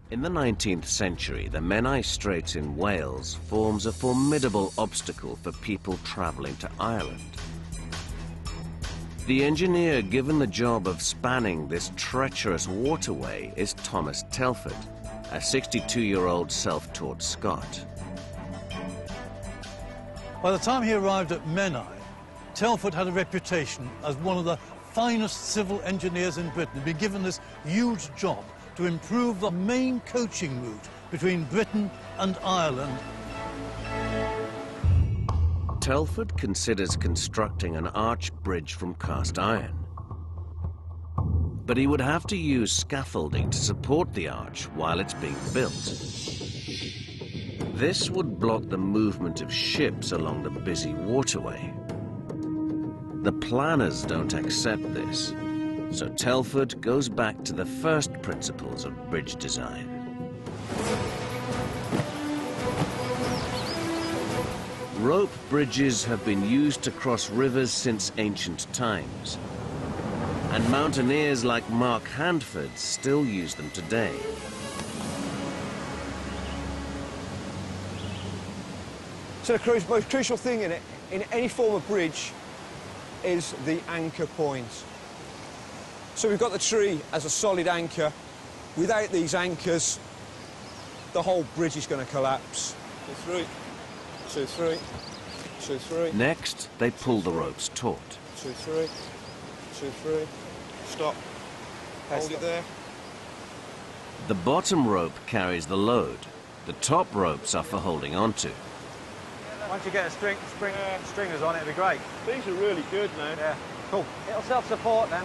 In the 19th century, the Menai Straits in Wales forms a formidable obstacle for people travelling to Ireland. The engineer given the job of spanning this treacherous waterway is Thomas Telford, a 62-year-old self-taught Scot. By the time he arrived at Menai, Telford had a reputation as one of the finest civil engineers in Britain. He'd been given this huge job to improve the main coaching route between Britain and Ireland. Telford considers constructing an arch bridge from cast iron. But he would have to use scaffolding to support the arch while it's being built. This would block the movement of ships along the busy waterway. The planners don't accept this, so Telford goes back to the first principles of bridge design. Rope bridges have been used to cross rivers since ancient times, and mountaineers like Mark Handford still use them today. So the most crucial thing in any form of bridge is the anchor point. So we've got the tree as a solid anchor. Without these anchors, the whole bridge is going to collapse. 2, 3, 2, 3, 2, 3. Next, they pull the ropes taut. 2, 3, 2, 3. Stop. Hold it there. The bottom rope carries the load. The top ropes are for holding onto. Once you get a stringers on, it'll be great. These are really good now. Yeah, cool. It'll self-support then.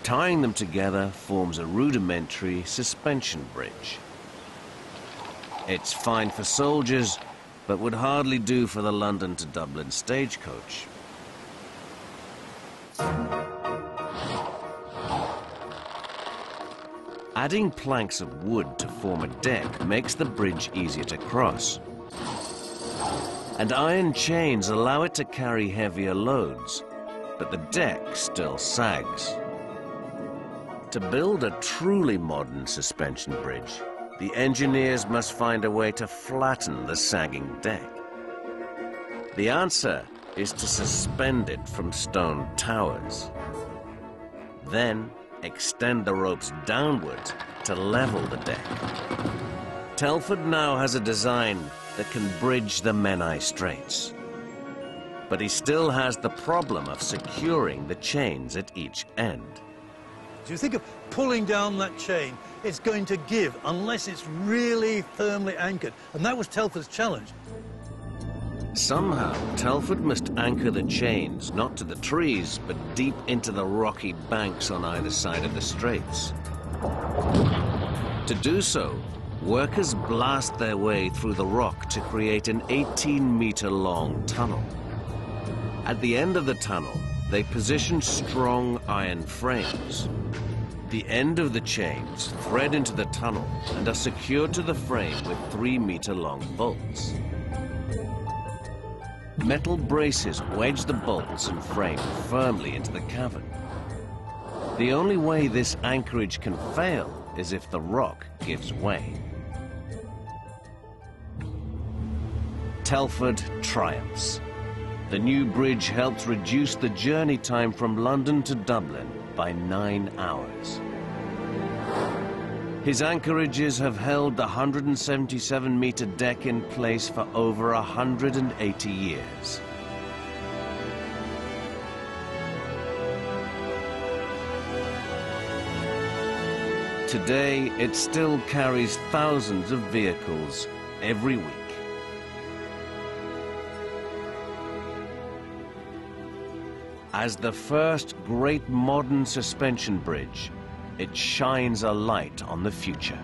Tying them together forms a rudimentary suspension bridge. It's fine for soldiers, but would hardly do for the London to Dublin stagecoach. Adding planks of wood to form a deck makes the bridge easier to cross. And iron chains allow it to carry heavier loads, but the deck still sags. To build a truly modern suspension bridge, the engineers must find a way to flatten the sagging deck. The answer is to suspend it from stone towers. Then extend the ropes downward to level the deck. Telford now has a design that can bridge the Menai Straits. But he still has the problem of securing the chains at each end. Do you think of pulling down that chain? It's going to give unless it's really firmly anchored. And that was Telford's challenge. Somehow, Telford must anchor the chains not to the trees, but deep into the rocky banks on either side of the straits. To do so, workers blast their way through the rock to create an 18-meter-long tunnel. At the end of the tunnel, they position strong iron frames. The end of the chains thread into the tunnel and are secured to the frame with 3-meter-long bolts. Metal braces wedge the bolts and frame firmly into the cavern. The only way this anchorage can fail is if the rock gives way. Telford triumphs. The new bridge helps reduce the journey time from London to Dublin by 9 hours. His anchorages have held the 177-meter deck in place for over 180 years. Today, it still carries thousands of vehicles every week. As the first great modern suspension bridge, it shines a light on the future.